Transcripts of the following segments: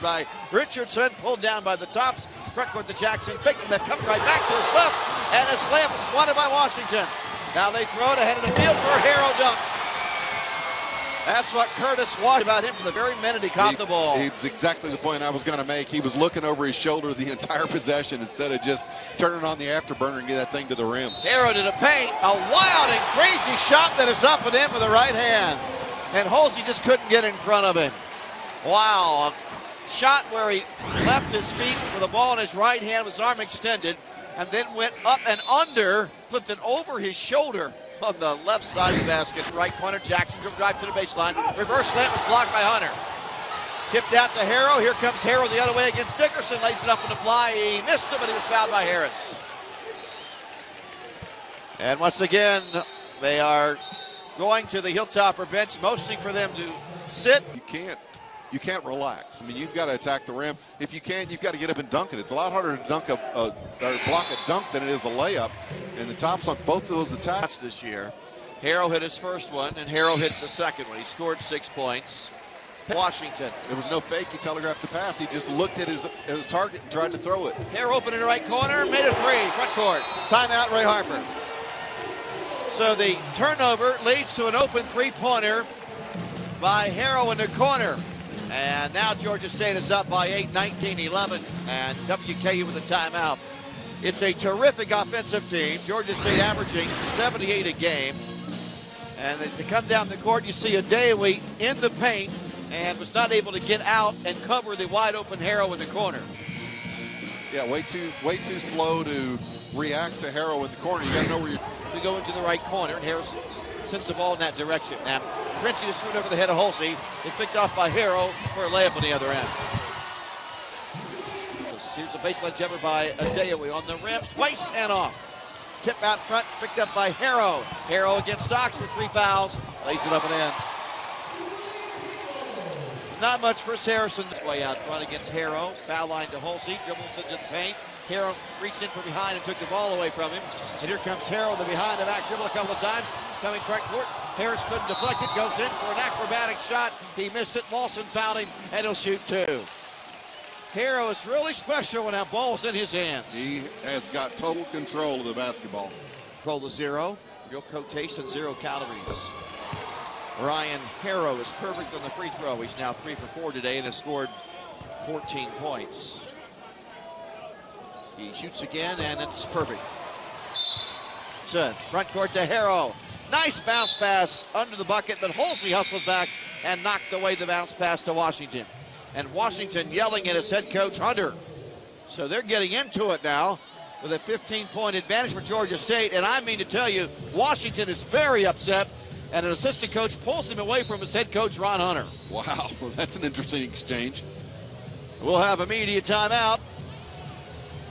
By Richardson, pulled down by the tops. Front court to Jackson, picking them, coming right back to his left, and a slam is swatted by Washington. Now they throw it ahead of the field for a Harrow dunk. That's what Curtis watched about him from the very minute he caught the ball. It's exactly the point I was going to make. He was looking over his shoulder the entire possession instead of just turning on the afterburner and get that thing to the rim. Harrow to the paint, a wild and crazy shot that is up and in with the right hand. And Halsey just couldn't get in front of him. Wow, a shot where he left his feet with the ball in his right hand with his arm extended, and then went up and under, flipped it over his shoulder on the left side of the basket. Right corner, Jackson drive to the baseline. Reverse slant was blocked by Hunter. Tipped out to Harrow. Here comes Harrow the other way against Dickerson. Lays it up on the fly. He missed it, but he was fouled by Harris. And once again, they are going to the Hilltopper bench, mostly for them to sit. You can't relax. I mean, you've got to attack the rim. If you can't, you've got to get up and dunk it. It's a lot harder to dunk or block a dunk than it is a layup. And the tops on both of those attacks this year. Harrow hit his first one, and Harrow hits the second one. He scored 6 points. Washington. There was no fake. He telegraphed the pass. He just looked at his target and tried to throw it. Harrow open in the right corner, made a three, front court. Timeout, Ray Harper. So the turnover leads to an open three-pointer by Harrow in the corner. And now Georgia State is up by 8, 19-11, and WKU with a timeout. It's a terrific offensive team. Georgia State averaging 78 a game. And as they come down the court, you see Adeoye in the paint and was not able to get out and cover the wide-open Harrow in the corner. Yeah, way too slow to react to Harrow in the corner. You got to know where you're. We go into the right corner, and Harrow sends the ball in that direction. Now, Princey just threw it over the head of Halsey. It's picked off by Harrow for a layup on the other end. Here's a baseline jumper by Adeoye on the rim, twice and off. Tip out front, picked up by Harrow. Harrow against Stocks for 3 fouls. Lays it up and in. Not much Chris Harrison. Way out front against Harrow. Foul line to Halsey. Dribbles into the paint. Harrow reached in from behind and took the ball away from him. And here comes Harrow, the behind the back dribble a couple of times. Coming front court. Harris couldn't deflect it. Goes in for an acrobatic shot. He missed it. Lawson fouled him, and he'll shoot 2. Harrow is really special when that ball's in his hands. He has got total control of the basketball. Control the zero. Real quotation, 0 calories. Ryan Harrow is perfect on the free throw. He's now 3 for 4 today and has scored 14 points. He shoots again, and it's perfect. So, front court to Harrow. Nice bounce pass under the bucket, but Halsey hustled back and knocked away the bounce pass to Washington. And Washington yelling at his head coach, Hunter. So they're getting into it now with a 15-point advantage for Georgia State. And I mean to tell you, Washington is very upset, and an assistant coach pulls him away from his head coach, Ron Hunter. Wow, that's an interesting exchange. We'll have immediate timeout,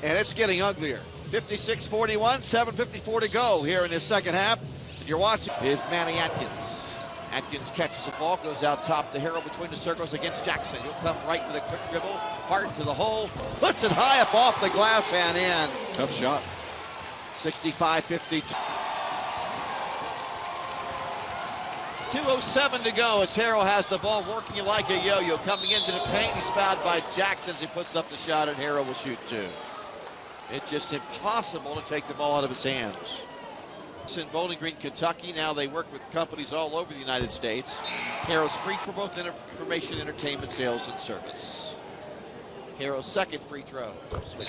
and it's getting uglier. 56-41, 7:54 to go here in this second half. You're watching is Manny Atkins. Atkins catches the ball, goes out top to Harrow between the circles against Jackson. He'll come right with a quick dribble, hard to the hole, puts it high up off the glass and in. Tough shot. 65-52. 2:07 to go as Harrow has the ball working like a yo-yo. Coming into the paint, he's fouled by Jackson as he puts up the shot, and Harrow will shoot 2. It's just impossible to take the ball out of his hands. In Bowling Green, Kentucky. Now they work with companies all over the United States. Harrow's free for both information, entertainment, sales, and service. Harrow's second free throw. Switch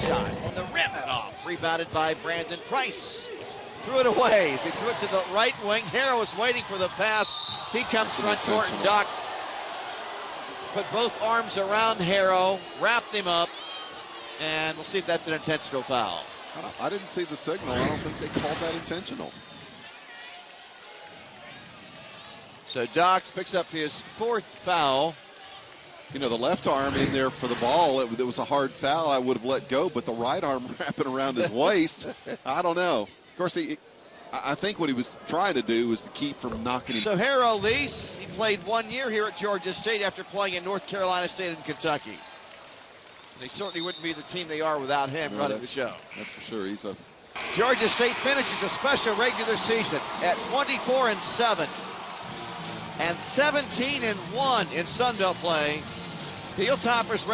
shot on the rim and off. Rebounded by Brandon Price. Threw it away as he threw it to the right wing. Harrow is waiting for the pass. He comes front court and Doc put both arms around Harrow, wrapped him up, and we'll see if that's an intentional foul. I didn't see the signal. I don't think they called that intentional. So Dox picks up his 4th foul. You know, the left arm in there for the ball, it was a hard foul. I would have let go, but the right arm wrapping around his waist, I don't know. Of course, I think what he was trying to do was to keep from knocking him. So Harrow leads. He played 1 year here at Georgia State after playing at North Carolina State and Kentucky. They certainly wouldn't be the team they are without him running the show. That's for sure. Georgia State finishes a special regular season at 24-7 and 17-1 in Sun Belt play. Heel Toppers